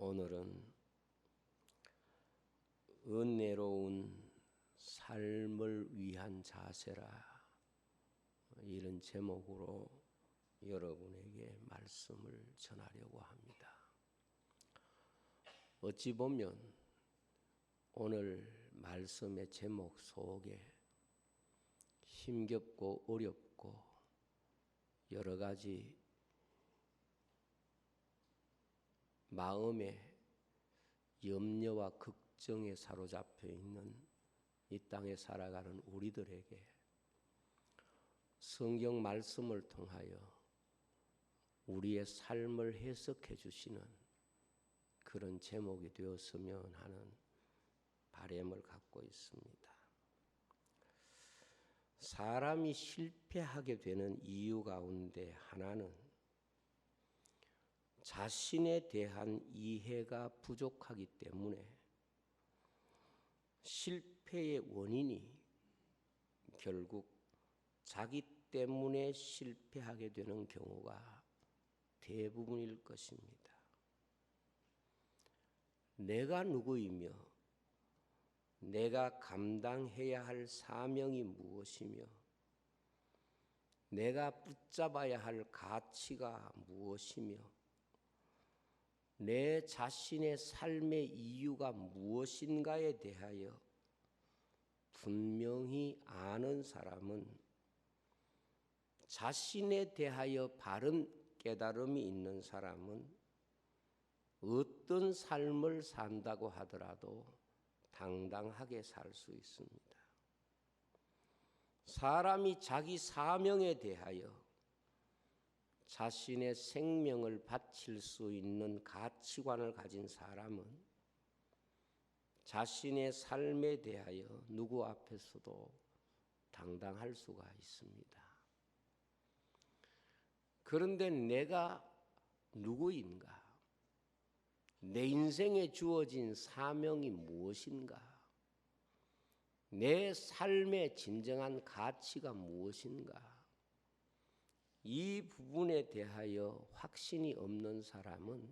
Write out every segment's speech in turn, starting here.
오늘은 은혜로운 삶을 위한 자세라, 이런 제목으로 여러분에게 말씀을 전하려고 합니다. 어찌 보면 오늘 말씀의 제목 속에 힘겹고 어렵고 여러 가지 마음의 염려와 걱정에 사로잡혀 있는 이 땅에 살아가는 우리들에게 성경 말씀을 통하여 우리의 삶을 해석해 주시는 그런 제목이 되었으면 하는 바람을 갖고 있습니다. 사람이 실패하게 되는 이유 가운데 하나는 자신에 대한 이해가 부족하기 때문에 실패의 원인이 결국 자기 때문에 실패하게 되는 경우가 대부분일 것입니다. 내가 누구이며 내가 감당해야 할 사명이 무엇이며 내가 붙잡아야 할 가치가 무엇이며 내 자신의 삶의 이유가 무엇인가에 대하여 분명히 아는 사람은 자신에 대하여 바른 깨달음이 있는 사람은 어떤 삶을 산다고 하더라도 당당하게 살 수 있습니다. 사람이 자기 사명에 대하여 자신의 생명을 바칠 수 있는 가치관을 가진 사람은 자신의 삶에 대하여 누구 앞에서도 당당할 수가 있습니다. 그런데 내가 누구인가? 내 인생에 주어진 사명이 무엇인가? 내 삶의 진정한 가치가 무엇인가? 이 부분에 대하여 확신이 없는 사람은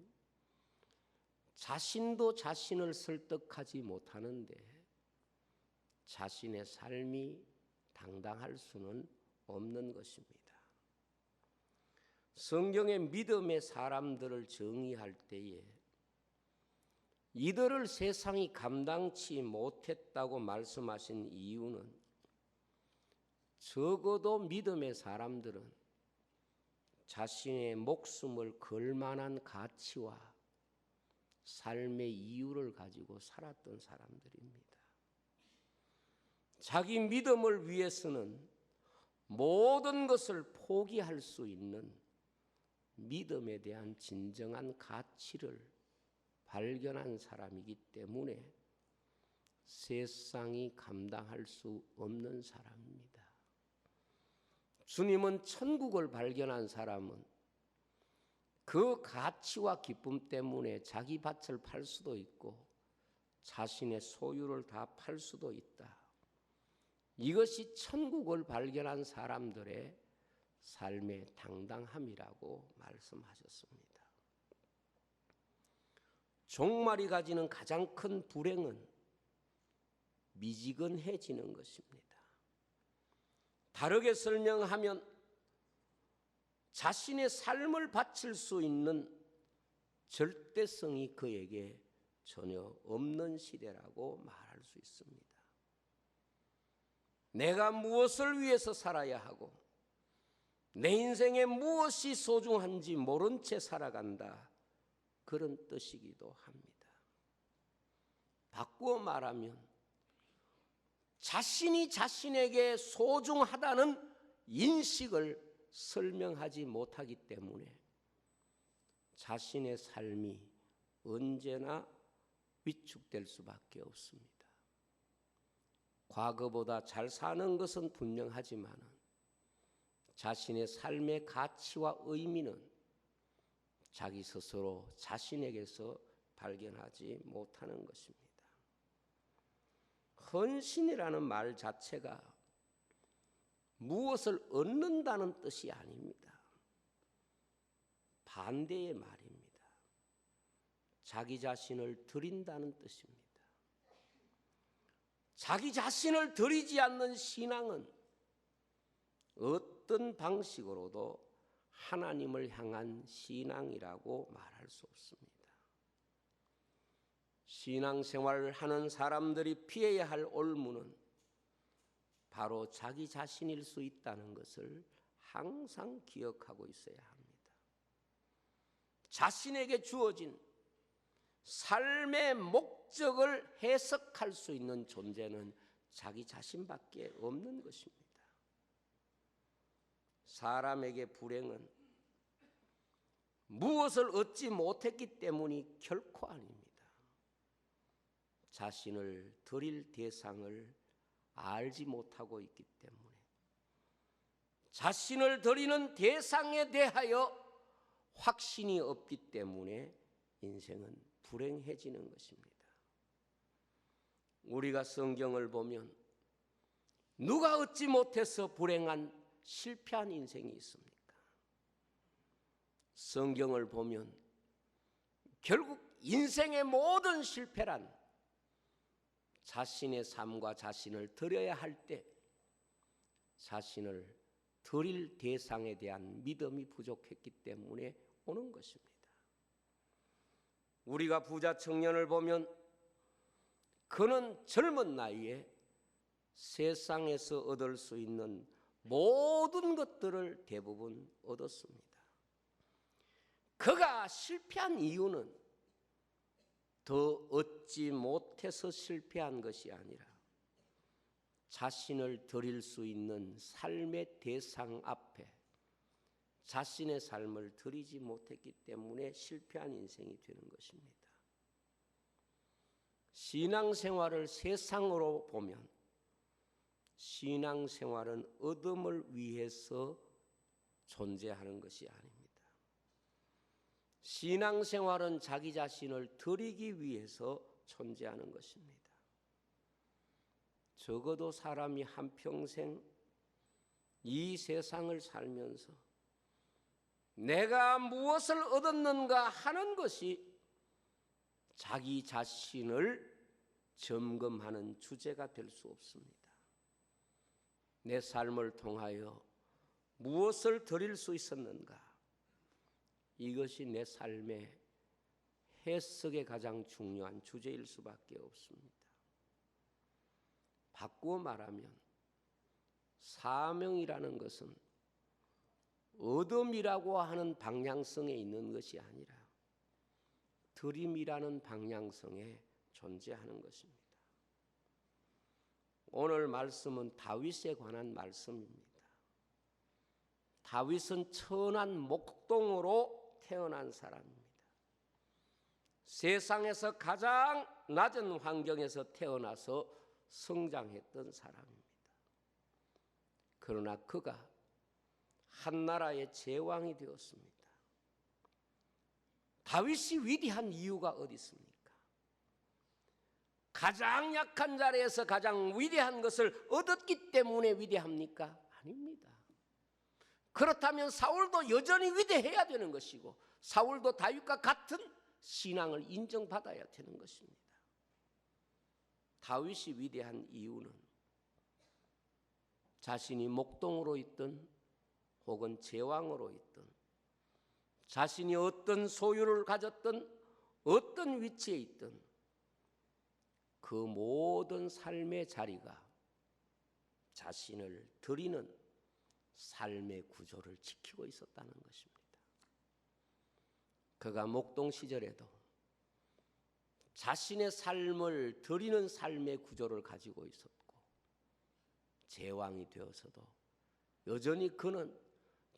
자신도 자신을 설득하지 못하는데 자신의 삶이 당당할 수는 없는 것입니다. 성경의 믿음의 사람들을 정의할 때에 이들을 세상이 감당치 못했다고 말씀하신 이유는 적어도 믿음의 사람들은 자신의 목숨을 걸 만한 가치와 삶의 이유를 가지고 살았던 사람들입니다. 자기 믿음을 위해서는 모든 것을 포기할 수 있는 믿음에 대한 진정한 가치를 발견한 사람이기 때문에 세상이 감당할 수 없는 사람입니다. 주님은 천국을 발견한 사람은 그 가치와 기쁨 때문에 자기 밭을 팔 수도 있고 자신의 소유를 다 팔 수도 있다. 이것이 천국을 발견한 사람들의 삶의 당당함이라고 말씀하셨습니다. 종말이 가지는 가장 큰 불행은 미지근해지는 것입니다. 다르게 설명하면 자신의 삶을 바칠 수 있는 절대성이 그에게 전혀 없는 시대라고 말할 수 있습니다. 내가 무엇을 위해서 살아야 하고 내 인생에 무엇이 소중한지 모른 채 살아간다, 그런 뜻이기도 합니다. 바꾸어 말하면 자신이 자신에게 소중하다는 인식을 설명하지 못하기 때문에 자신의 삶이 언제나 위축될 수밖에 없습니다. 과거보다 잘 사는 것은 분명하지만 자신의 삶의 가치와 의미는 자기 스스로 자신에게서 발견하지 못하는 것입니다. 헌신이라는 말 자체가 무엇을 얻는다는 뜻이 아닙니다. 반대의 말입니다. 자기 자신을 드린다는 뜻입니다. 자기 자신을 드리지 않는 신앙은 어떤 방식으로도 하나님을 향한 신앙이라고 말할 수 없습니다. 신앙생활을 하는 사람들이 피해야 할 올무는 바로 자기 자신일 수 있다는 것을 항상 기억하고 있어야 합니다. 자신에게 주어진 삶의 목적을 해석할 수 있는 존재는 자기 자신밖에 없는 것입니다. 사람에게 불행은 무엇을 얻지 못했기 때문이 결코 아닙니다. 자신을 드릴 대상을 알지 못하고 있기 때문에, 자신을 드리는 대상에 대하여 확신이 없기 때문에 인생은 불행해지는 것입니다. 우리가 성경을 보면 누가 얻지 못해서 불행한 실패한 인생이 있습니까? 성경을 보면 결국 인생의 모든 실패란 자신의 삶과 자신을 드려야 할 때 자신을 드릴 대상에 대한 믿음이 부족했기 때문에 오는 것입니다. 우리가 부자 청년을 보면 그는 젊은 나이에 세상에서 얻을 수 있는 모든 것들을 대부분 얻었습니다. 그가 실패한 이유는 더 얻지 못해서 실패한 것이 아니라 자신을 드릴 수 있는 삶의 대상 앞에 자신의 삶을 드리지 못했기 때문에 실패한 인생이 되는 것입니다. 신앙생활을 세상으로 보면 신앙생활은 얻음을 위해서 존재하는 것이 아닙니다. 신앙생활은 자기 자신을 드리기 위해서 존재하는 것입니다. 적어도 사람이 한평생 이 세상을 살면서 내가 무엇을 얻었는가 하는 것이 자기 자신을 점검하는 주제가 될 수 없습니다. 내 삶을 통하여 무엇을 드릴 수 있었는가? 이것이 내 삶의 해석의 가장 중요한 주제일 수밖에 없습니다. 바꾸어 말하면 사명이라는 것은 얻음이라고 하는 방향성에 있는 것이 아니라 드림이라는 방향성에 존재하는 것입니다. 오늘 말씀은 다윗에 관한 말씀입니다. 다윗은 천한 목동으로 태어난 사람입니다. 세상에서 가장 낮은 환경에서 태어나서 성장했던 사람입니다. 그러나 그가 한 나라의 제왕이 되었습니다. 다윗이 위대한 이유가 어디 있습니까? 가장 약한 자리에서 가장 위대한 것을 얻었기 때문에 위대합니까? 아닙니다. 그렇다면 사울도 여전히 위대해야 되는 것이고 사울도 다윗과 같은 신앙을 인정받아야 되는 것입니다. 다윗이 위대한 이유는 자신이 목동으로 있든 혹은 제왕으로 있든 자신이 어떤 소유를 가졌든 어떤 위치에 있든 그 모든 삶의 자리가 자신을 드리는 삶의 구조를 지키고 있었다는 것입니다. 그가 목동 시절에도 자신의 삶을 드리는 삶의 구조를 가지고 있었고 제왕이 되어서도 여전히 그는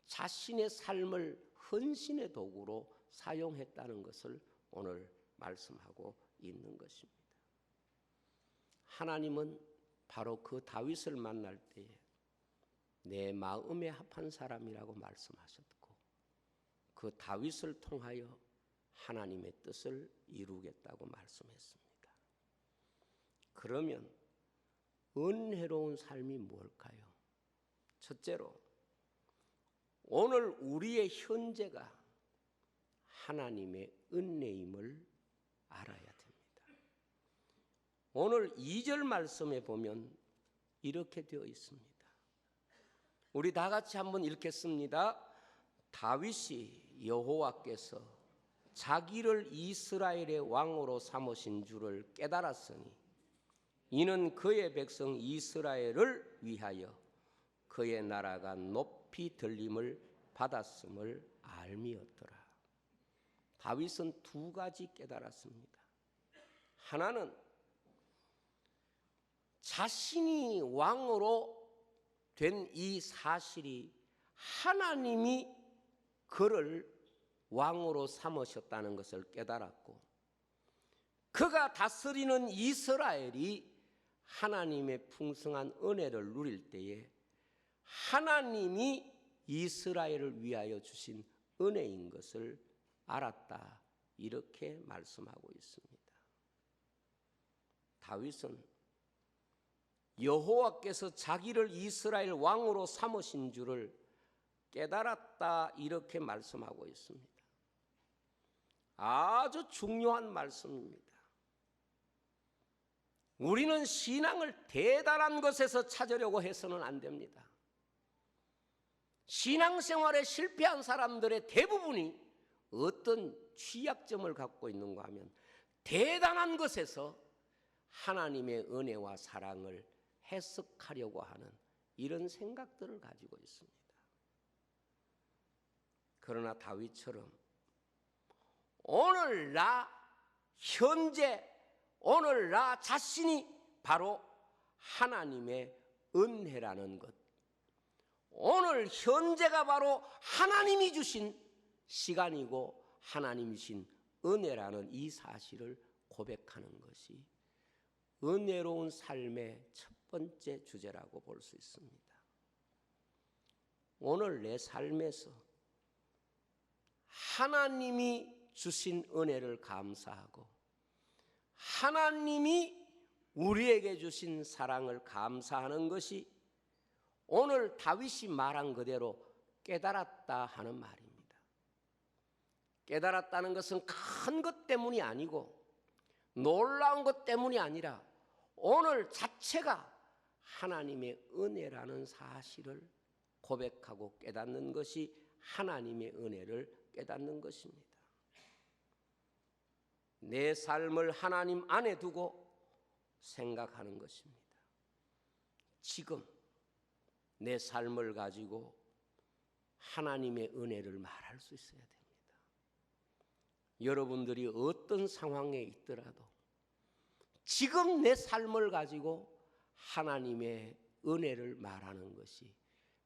자신의 삶을 헌신의 도구로 사용했다는 것을 오늘 말씀하고 있는 것입니다. 하나님은 바로 그 다윗을 만날 때에 내 마음에 합한 사람이라고 말씀하셨고 그 다윗을 통하여 하나님의 뜻을 이루겠다고 말씀했습니다. 그러면 은혜로운 삶이 뭘까요? 첫째로 오늘 우리의 현재가 하나님의 은혜임을 알아야 됩니다. 오늘 2절 말씀에 보면 이렇게 되어 있습니다. 우리 다 같이 한번 읽겠습니다. 다윗이 여호와께서 자기를 이스라엘의 왕으로 삼으신 줄을 깨달았으니 이는 그의 백성 이스라엘을 위하여 그의 나라가 높이 들림을 받았음을 알미었더라. 다윗은 두 가지 깨달았습니다. 하나는 자신이 왕으로 된 이 사실이 하나님이 그를 왕으로 삼으셨다는 것을 깨달았고, 그가 다스리는 이스라엘이 하나님의 풍성한 은혜를 누릴 때에 하나님이 이스라엘을 위하여 주신 은혜인 것을 알았다, 이렇게 말씀하고 있습니다. 다윗은 여호와께서 자기를 이스라엘 왕으로 삼으신 줄을 깨달았다, 이렇게 말씀하고 있습니다. 아주 중요한 말씀입니다. 우리는 신앙을 대단한 것에서 찾으려고 해서는 안 됩니다. 신앙생활에 실패한 사람들의 대부분이 어떤 취약점을 갖고 있는가 하면 대단한 것에서 하나님의 은혜와 사랑을 해석하려고 하는 이런 생각들을 가지고 있습니다. 그러나 다윗처럼 오늘 나 현재, 오늘 나 자신이 바로 하나님의 은혜라는 것, 오늘 현재가 바로 하나님이 주신 시간이고 하나님이신 은혜라는 이 사실을 고백하는 것이 은혜로운 삶의 첫 번째 주제라고 볼 수 있습니다. 오늘 내 삶에서 하나님이 주신 은혜를 감사하고 하나님이 우리에게 주신 사랑을 감사하는 것이 오늘 다윗이 말한 그대로 깨달았다 하는 말입니다. 깨달았다는 것은 큰 것 때문이 아니고 놀라운 것 때문이 아니라 오늘 자체가 하나님의 은혜라는 사실을 고백하고 깨닫는 것이 하나님의 은혜를 깨닫는 것입니다. 내 삶을 하나님 안에 두고 생각하는 것입니다. 지금 내 삶을 가지고 하나님의 은혜를 말할 수 있어야 됩니다. 여러분들이 어떤 상황에 있더라도 지금 내 삶을 가지고 하나님의 은혜를 말하는 것이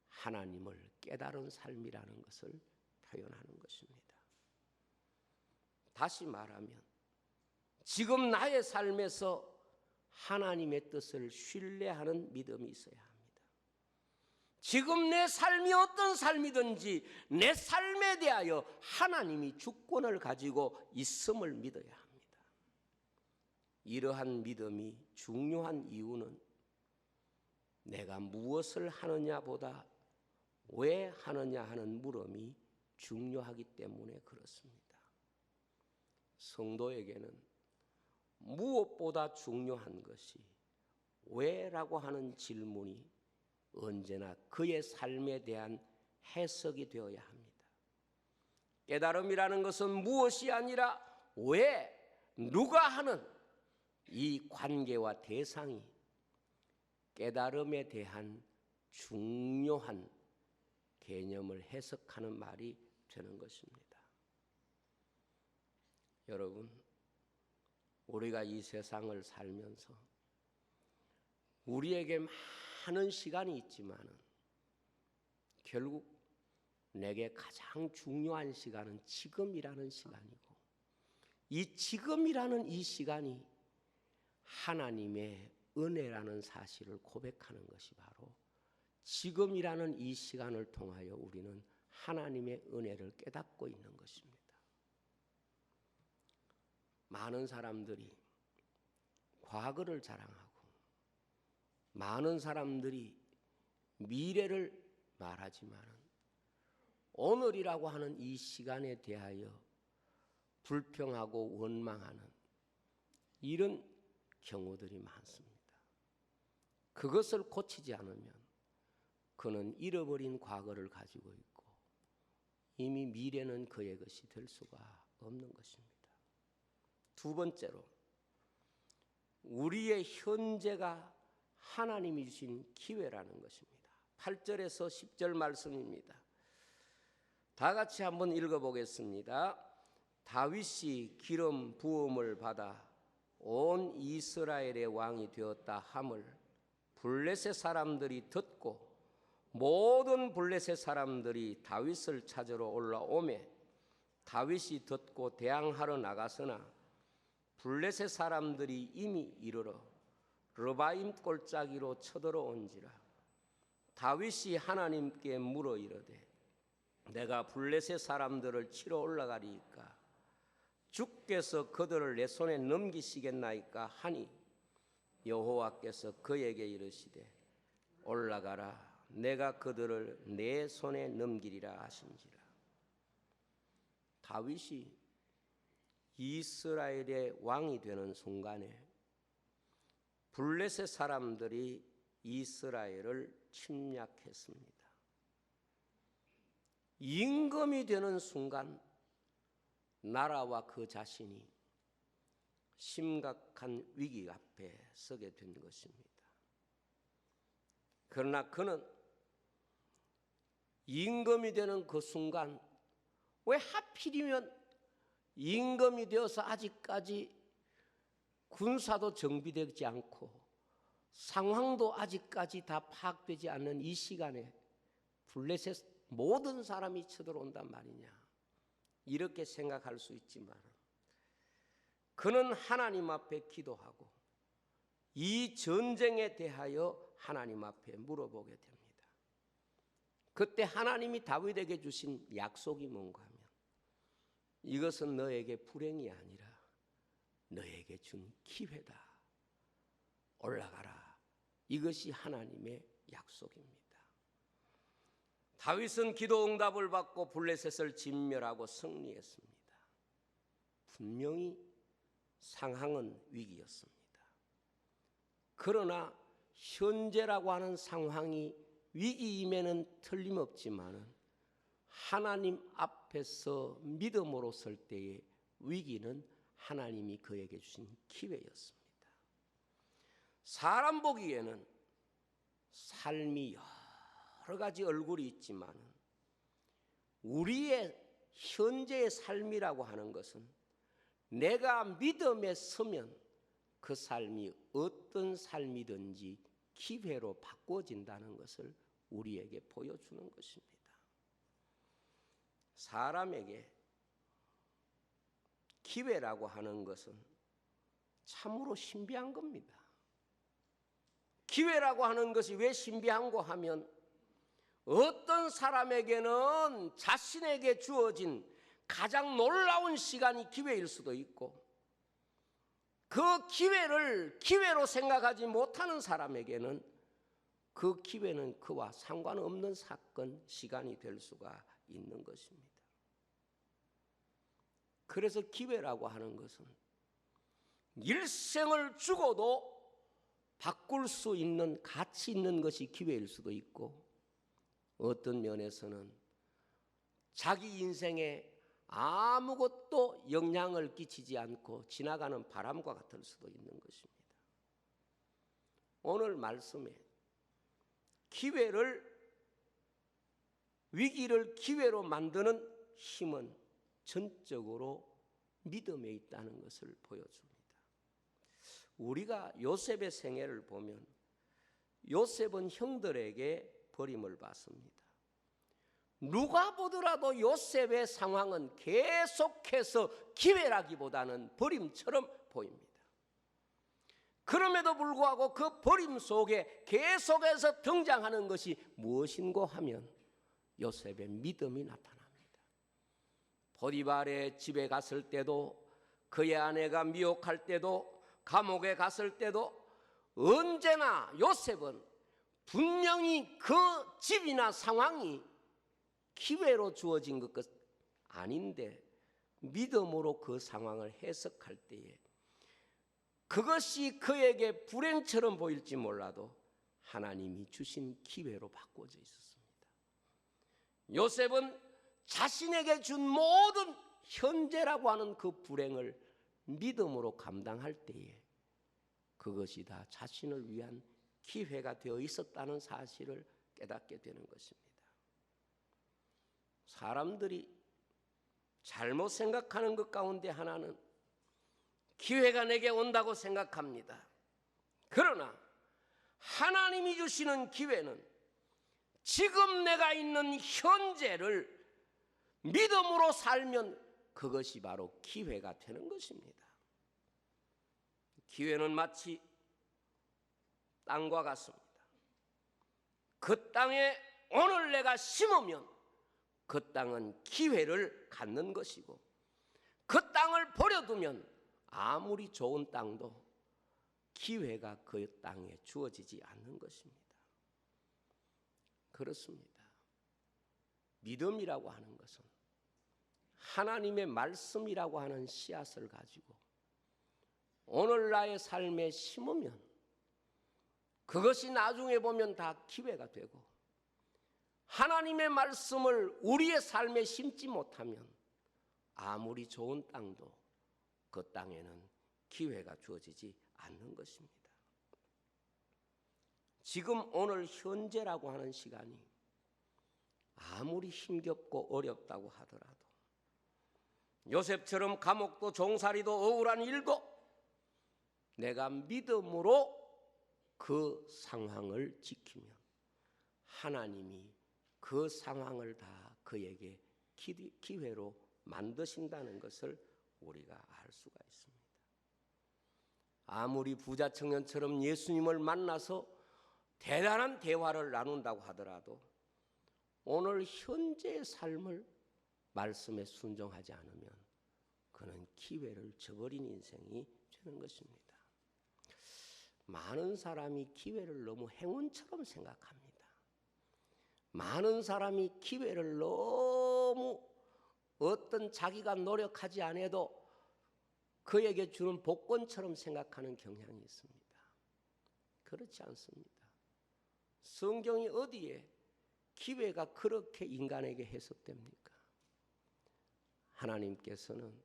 하나님을 깨달은 삶이라는 것을 표현하는 것입니다. 다시 말하면 지금 나의 삶에서 하나님의 뜻을 신뢰하는 믿음이 있어야 합니다. 지금 내 삶이 어떤 삶이든지 내 삶에 대하여 하나님이 주권을 가지고 있음을 믿어야 합니다. 이러한 믿음이 중요한 이유는 내가 무엇을 하느냐보다 왜 하느냐 하는 물음이 중요하기 때문에 그렇습니다. 성도에게는 무엇보다 중요한 것이 왜라고 하는 질문이 언제나 그의 삶에 대한 해석이 되어야 합니다. 깨달음이라는 것은 무엇이 아니라 왜, 누가 하는 이 관계와 대상이 깨달음에 대한 중요한 개념을 해석하는 말이 되는 것입니다. 여러분, 우리가 이 세상을 살면서 우리에게 많은 시간이 있지만은 결국 내게 가장 중요한 시간은 지금이라는 시간이고, 이 지금이라는 이 시간이 하나님의 은혜라는 사실을 고백하는 것이 바로 지금이라는 이 시간을 통하여 우리는 하나님의 은혜를 깨닫고 있는 것입니다. 많은 사람들이 과거를 자랑하고 많은 사람들이 미래를 말하지만 오늘이라고 하는 이 시간에 대하여 불평하고 원망하는 이런 경우들이 많습니다. 그것을 고치지 않으면 그는 잃어버린 과거를 가지고 있고 이미 미래는 그의 것이 될 수가 없는 것입니다. 두 번째로, 우리의 현재가 하나님이 주신 기회라는 것입니다. 8절에서 10절 말씀입니다. 다 같이 한번 읽어보겠습니다. 다윗이 기름 부음을 받아 온 이스라엘의 왕이 되었다 함을 블레셋 사람들이 듣고 모든 블레셋 사람들이 다윗을 찾으러 올라오매 다윗이 듣고 대항하러 나갔으나 블레셋 사람들이 이미 이르러 르바임 골짜기로 쳐들어온지라. 다윗이 하나님께 물어 이르되 내가 블레셋 사람들을 치러 올라가리이까 주께서 그들을 내 손에 넘기시겠나이까 하니 여호와께서 그에게 이르시되 올라가라 내가 그들을 내 손에 넘기리라 하신지라. 다윗이 이스라엘의 왕이 되는 순간에 블레셋 사람들이 이스라엘을 침략했습니다. 임금이 되는 순간 나라와 그 자신이 심각한 위기 앞에 서게 된 것입니다. 그러나 그는 임금이 되는 그 순간 왜 하필이면 임금이 되어서 아직까지 군사도 정비되지 않고 상황도 아직까지 다 파악되지 않는 이 시간에 블레셋 모든 사람이 쳐들어온단 말이냐, 이렇게 생각할 수 있지만 그는 하나님 앞에 기도하고 이 전쟁에 대하여 하나님 앞에 물어보게 됩니다. 그때 하나님이 다윗에게 주신 약속이 뭔가 하면 이것은 너에게 불행이 아니라 너에게 준 기회다. 올라가라. 이것이 하나님의 약속입니다. 다윗은 기도 응답을 받고 블레셋을 진멸하고 승리했습니다. 분명히 상황은 위기였습니다. 그러나 현재라고 하는 상황이 위기임에는 틀림없지만 하나님 앞에서 믿음으로 설 때의 위기는 하나님이 그에게 주신 기회였습니다. 사람 보기에는 삶이 여러 가지 얼굴이 있지만 우리의 현재의 삶이라고 하는 것은 내가 믿음에 서면 그 삶이 어떤 삶이든지 기회로 바꿔진다는 것을 우리에게 보여주는 것입니다. 사람에게 기회라고 하는 것은 참으로 신비한 겁니다. 기회라고 하는 것이 왜 신비한고 하면 어떤 사람에게는 자신에게 주어진 가장 놀라운 시간이 기회일 수도 있고 그 기회를 기회로 생각하지 못하는 사람에게는 그 기회는 그와 상관없는 사건, 시간이 될 수가 있는 것입니다. 그래서 기회라고 하는 것은 일생을 죽어도 바꿀 수 있는 가치 있는 것이 기회일 수도 있고 어떤 면에서는 자기 인생에 아무것도 영향을 끼치지 않고 지나가는 바람과 같을 수도 있는 것입니다. 오늘 말씀에 위기를 기회로 만드는 힘은 전적으로 믿음에 있다는 것을 보여줍니다. 우리가 요셉의 생애를 보면 요셉은 형들에게 버림을 받습니다. 누가 보더라도 요셉의 상황은 계속해서 기회라기보다는 버림처럼 보입니다. 그럼에도 불구하고 그 버림 속에 계속해서 등장하는 것이 무엇인고 하면 요셉의 믿음이 나타납니다. 보디발의 집에 갔을 때도 그의 아내가 미혹할 때도 감옥에 갔을 때도 언제나 요셉은 분명히 그 집이나 상황이 기회로 주어진 것 아닌데 믿음으로 그 상황을 해석할 때에 그것이 그에게 불행처럼 보일지 몰라도 하나님이 주신 기회로 바꿔져 있었습니다. 요셉은 자신에게 준 모든 현재라고 하는 그 불행을 믿음으로 감당할 때에 그것이 다 자신을 위한 기회가 되어 있었다는 사실을 깨닫게 되는 것입니다. 사람들이 잘못 생각하는 것 가운데 하나는 기회가 내게 온다고 생각합니다. 그러나 하나님이 주시는 기회는 지금 내가 있는 현재를 믿음으로 살면 그것이 바로 기회가 되는 것입니다. 기회는 마치 땅과 같습니다. 그 땅에 오늘 내가 심으면 그 땅은 기회를 갖는 것이고, 그 땅을 버려두면 아무리 좋은 땅도 기회가 그 땅에 주어지지 않는 것입니다. 그렇습니다. 믿음이라고 하는 것은 하나님의 말씀이라고 하는 씨앗을 가지고 오늘 나의 삶에 심으면 그것이 나중에 보면 다 기회가 되고, 하나님의 말씀을 우리의 삶에 심지 못하면 아무리 좋은 땅도 그 땅에는 기회가 주어지지 않는 것입니다. 지금 오늘 현재라고 하는 시간이 아무리 힘겹고 어렵다고 하더라도, 요셉처럼 감옥도 종살이도 억울한 일도 내가 믿음으로 그 상황을 지키면 하나님이 그 상황을 다 그에게 기회로 만드신다는 것을 우리가 알 수가 있습니다. 아무리 부자 청년처럼 예수님을 만나서 대단한 대화를 나눈다고 하더라도 오늘 현재의 삶을 말씀에 순종하지 않으면 그는 기회를 저버린 인생이 되는 것입니다. 많은 사람이 기회를 너무 행운처럼 생각합니다. 많은 사람이 기회를 너무 어떤 자기가 노력하지 않아도 그에게 주는 복권처럼 생각하는 경향이 있습니다. 그렇지 않습니다. 성경이 어디에 기회가 그렇게 인간에게 해석됩니까? 하나님께서는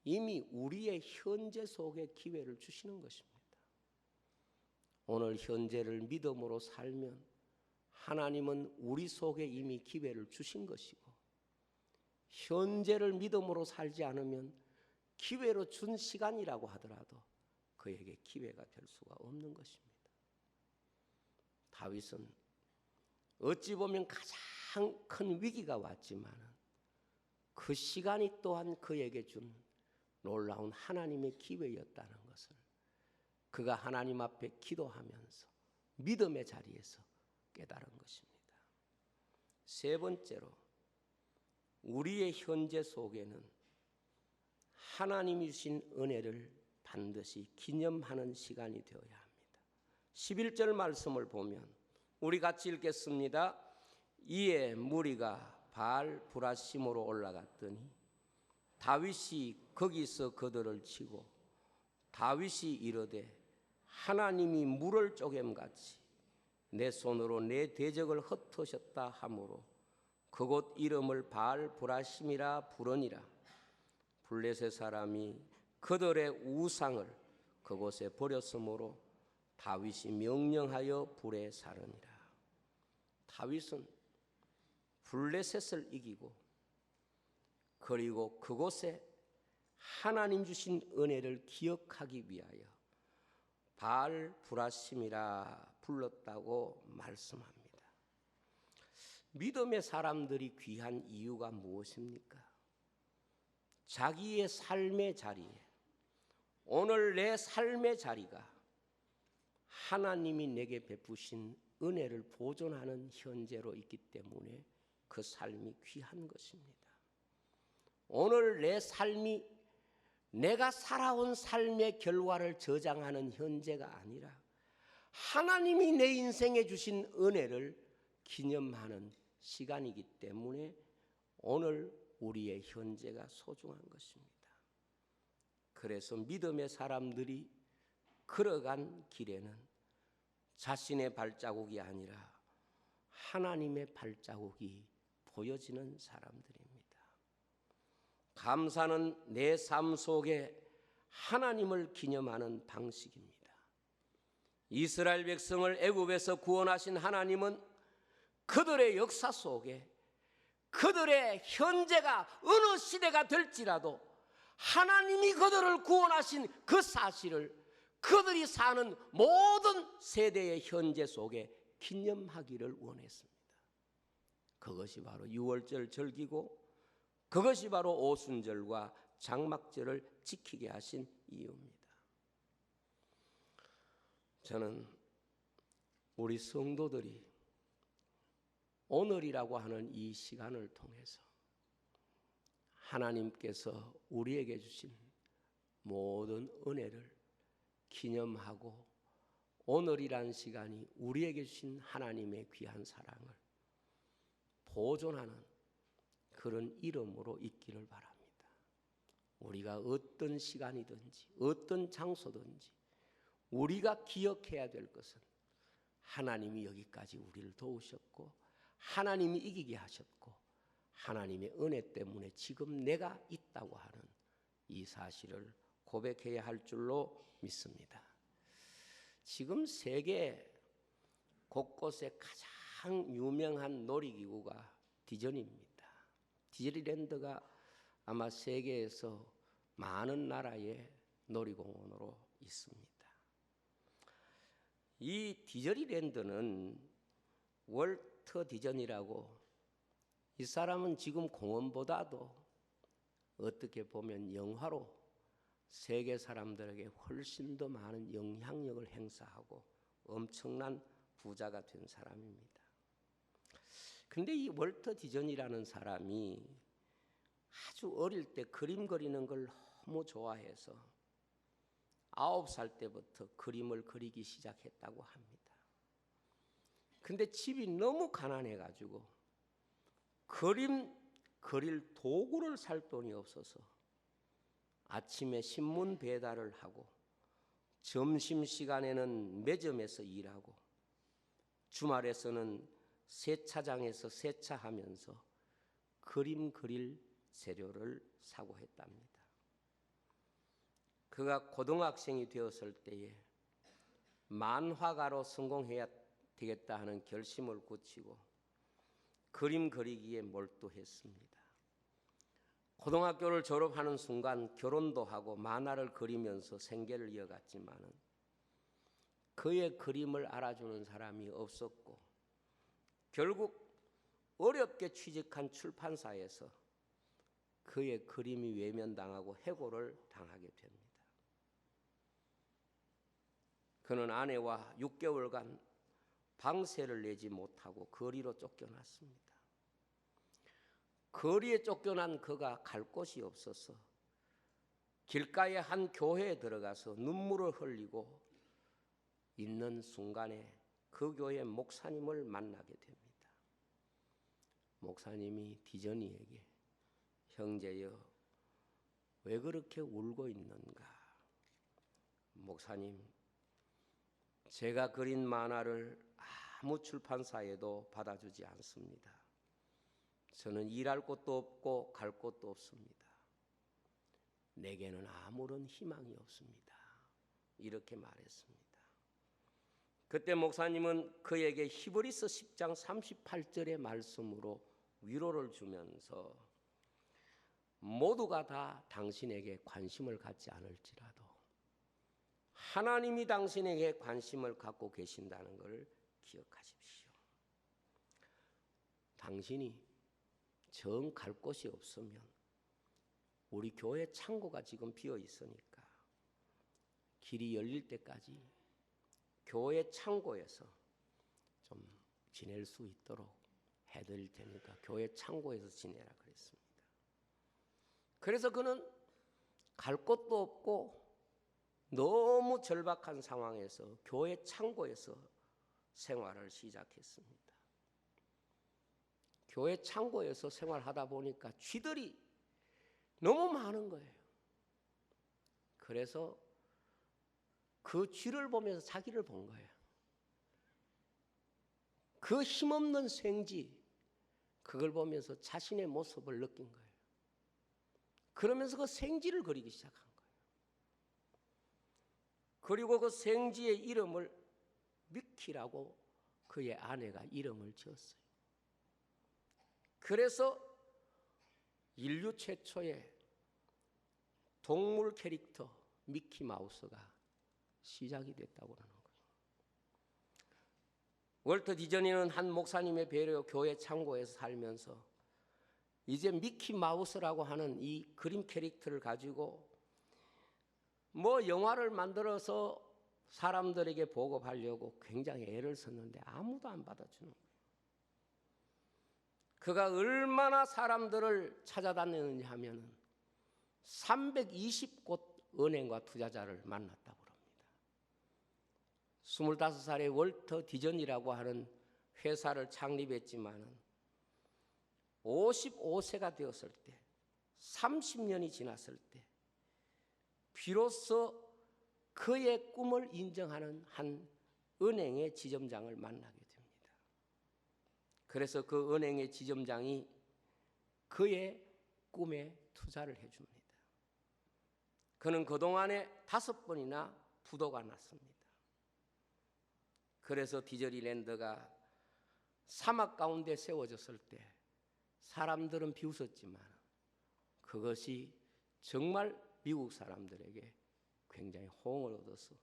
이미 우리의 현재 속에 기회를 주시는 것입니다. 오늘 현재를 믿음으로 살면 하나님은 우리 속에 이미 기회를 주신 것이고, 현재를 믿음으로 살지 않으면 기회로 준 시간이라고 하더라도 그에게 기회가 될 수가 없는 것입니다. 다윗은 어찌 보면 가장 큰 위기가 왔지만 그 시간이 또한 그에게 준 놀라운 하나님의 기회였다는 것을 그가 하나님 앞에 기도하면서 믿음의 자리에서 깨달은 것입니다. 세 번째로, 우리의 현재 속에는 하나님이 주신 은혜를 반드시 기념하는 시간이 되어야 합니다. 11절 말씀을 보면 우리 같이 읽겠습니다. 이에 무리가 바알 브라심으로 올라갔더니 다윗이 거기서 그들을 치고, 다윗이 이르되 하나님이 물을 쪼갰같이 내 손으로 내 대적을 흩으셨다 하므로 그곳 이름을 바알 브라심이라 부르니라. 블레셋 사람이 그들의 우상을 그곳에 버렸으므로 다윗이 명령하여 불에 사르니라. 다윗은 블레셋을 이기고 그리고 그곳에 하나님 주신 은혜를 기억하기 위하여 바알 브라심이라 불렀다고 말씀합니다. 믿음의 사람들이 귀한 이유가 무엇입니까? 자기의 삶의 자리에, 오늘 내 삶의 자리가 하나님이 내게 베푸신 은혜를 보존하는 현재로 있기 때문에 그 삶이 귀한 것입니다. 오늘 내 삶이 내가 살아온 삶의 결과를 저장하는 현재가 아니라 하나님이 내 인생에 주신 은혜를 기념하는 시간이기 때문에 오늘 우리의 현재가 소중한 것입니다. 그래서 믿음의 사람들이 걸어간 길에는 자신의 발자국이 아니라 하나님의 발자국이 보여지는 사람들입니다. 감사는 내 삶 속에 하나님을 기념하는 방식입니다. 이스라엘 백성을 애굽에서 구원하신 하나님은 그들의 역사 속에 그들의 현재가 어느 시대가 될지라도 하나님이 그들을 구원하신 그 사실을 그들이 사는 모든 세대의 현재 속에 기념하기를 원했습니다. 그것이 바로 유월절 절기고 그것이 바로 오순절과 장막절을 지키게 하신 이유입니다. 저는 우리 성도들이 오늘이라고 하는 이 시간을 통해서 하나님께서 우리에게 주신 모든 은혜를 기념하고 오늘이란 시간이 우리에게 주신 하나님의 귀한 사랑을 보존하는 그런 이름으로 있기를 바랍니다. 우리가 어떤 시간이든지 어떤 장소든지 우리가 기억해야 될 것은 하나님이 여기까지 우리를 도우셨고 하나님이 이기게 하셨고 하나님의 은혜 때문에 지금 내가 있다고 하는 이 사실을 고백해야 할 줄로 믿습니다. 지금 세계 곳곳에 가장 유명한 놀이기구가 디즈니입니다. 디즈니랜드가 아마 세계에서 많은 나라의 놀이공원으로 있습니다. 이 디즈니랜드는 월트 디즈니라고, 이 사람은 지금 공원보다도 어떻게 보면 영화로 세계 사람들에게 훨씬 더 많은 영향력을 행사하고 엄청난 부자가 된 사람입니다. 근데 이 월트 디즈니라는 사람이 아주 어릴 때 그림 그리는 걸 너무 좋아해서 9살 때부터 그림을 그리기 시작했다고 합니다. 근데 집이 너무 가난해가지고 그림 그릴 도구를 살 돈이 없어서 아침에 신문 배달을 하고 점심시간에는 매점에서 일하고 주말에서는 세차장에서 세차하면서 그림 그릴 재료를 사고 했답니다. 그가 고등학생이 되었을 때에 만화가로 성공해야 되겠다 하는 결심을 굳히고 그림 그리기에 몰두했습니다. 고등학교를 졸업하는 순간 결혼도 하고 만화를 그리면서 생계를 이어갔지만은 그의 그림을 알아주는 사람이 없었고 결국 어렵게 취직한 출판사에서 그의 그림이 외면당하고 해고를 당하게 됩니다. 그는 아내와 6개월간 방세를 내지 못하고 거리로 쫓겨났습니다. 거리에 쫓겨난 그가 갈 곳이 없어서 길가의 한 교회에 들어가서 눈물을 흘리고 있는 순간에 그 교회 목사님을 만나게 됩니다. 목사님이 디즈니에게 형제여 왜 그렇게 울고 있는가? 목사님, 제가 그린 만화를 아무 출판사에도 받아주지 않습니다. 저는 일할 곳도 없고 갈 곳도 없습니다. 내게는 아무런 희망이 없습니다. 이렇게 말했습니다. 그때 목사님은 그에게 히브리서 10장 38절의 말씀으로 위로를 주면서 모두가 다 당신에게 관심을 갖지 않을지라도 하나님이 당신에게 관심을 갖고 계신다는 것을 기억하십시오. 당신이 정 갈 곳이 없으면 우리 교회 창고가 지금 비어 있으니까 길이 열릴 때까지 교회 창고에서 좀 지낼 수 있도록 해드릴 테니까 교회 창고에서 지내라 그랬습니다. 그래서 그는 갈 곳도 없고 너무 절박한 상황에서 교회 창고에서 생활을 시작했습니다. 교회 창고에서 생활하다 보니까 쥐들이 너무 많은 거예요. 그래서 그 쥐를 보면서 자기를 본 거예요. 그 힘없는 생쥐, 그걸 보면서 자신의 모습을 느낀 거예요. 그러면서 그 생쥐를 그리기 시작한 거예요. 그리고 그 생쥐의 이름을 미키라고 그의 아내가 이름을 지었어요. 그래서 인류 최초의 동물 캐릭터 미키마우스가 시작이 됐다고 하는 거예요. 월터 디즈니는 한 목사님의 배려 교회 창고에서 살면서 이제 미키마우스라고 하는 이 그림 캐릭터를 가지고 뭐 영화를 만들어서 사람들에게 보급하려고 굉장히 애를 썼는데 아무도 안 받아주는 거예요. 그가 얼마나 사람들을 찾아다녔느냐 하면 320곳 은행과 투자자를 만났다고 합니다. 25살의 월터 디즈니라고 하는 회사를 창립했지만 55세가 되었을 때 30년이 지났을 때 비로소 그의 꿈을 인정하는 한 은행의 지점장을 만나게 됩니다. 그래서 그 은행의 지점장이 그의 꿈에 투자를 해줍니다. 그는 그동안에 5번이나 부도가 났습니다. 그래서 디즈니랜드가 사막 가운데 세워졌을 때 사람들은 비웃었지만 그것이 정말 미국 사람들에게 굉장히 호응을 얻어서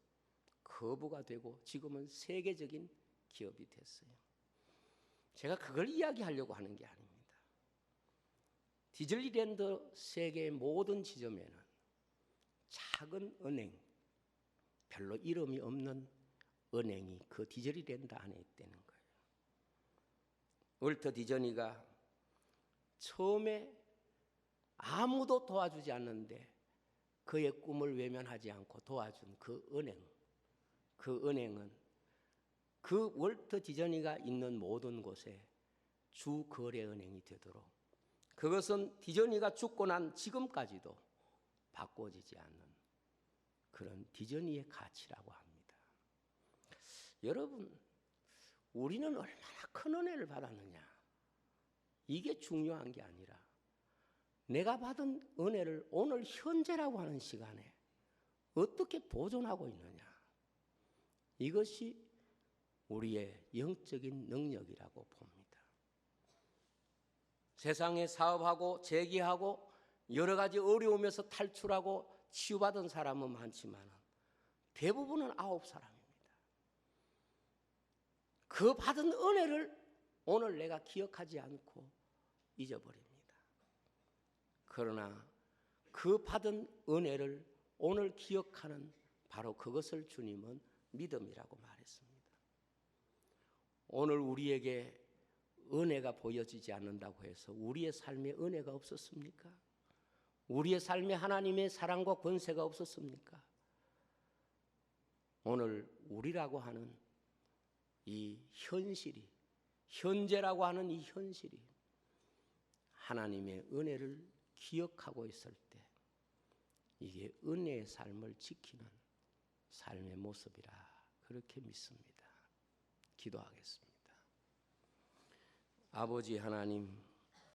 거부가 되고 지금은 세계적인 기업이 됐어요. 제가 그걸 이야기하려고 하는 게 아닙니다. 디즈니랜드 세계의 모든 지점에는 작은 은행, 별로 이름이 없는 은행이 그 디즈니랜드 안에 있다는 거예요. 월터 디즈니가 처음에 아무도 도와주지 않는데 그의 꿈을 외면하지 않고 도와준 그 은행은 그 월터 디즈니가 있는 모든 곳에 주거래은행이 되도록, 그것은 디즈니가 죽고 난 지금까지도 바꿔지지 않는 그런 디즈니의 가치라고 합니다. 여러분, 우리는 얼마나 큰 은혜를 받았느냐, 이게 중요한 게 아니라 내가 받은 은혜를 오늘 현재라고 하는 시간에 어떻게 보존하고 있느냐, 이것이 우리의 영적인 능력이라고 봅니다. 세상에 사업하고 재기하고 여러 가지 어려움에서 탈출하고 치유받은 사람은 많지만 대부분은 9사람입니다. 그 받은 은혜를 오늘 내가 기억하지 않고 잊어버립니다. 그러나 그 받은 은혜를 오늘 기억하는 바로 그것을 주님은 믿음이라고 말했습니다. 오늘 우리에게 은혜가 보여지지 않는다고 해서 우리의 삶에 은혜가 없었습니까? 우리의 삶에 하나님의 사랑과 권세가 없었습니까? 오늘 우리라고 하는 이 현실이, 현재라고 하는 이 현실이 하나님의 은혜를 기억하고 있을 때 이게 은혜의 삶을 지키는 삶의 모습이라 그렇게 믿습니다. 기도하겠습니다. 아버지 하나님,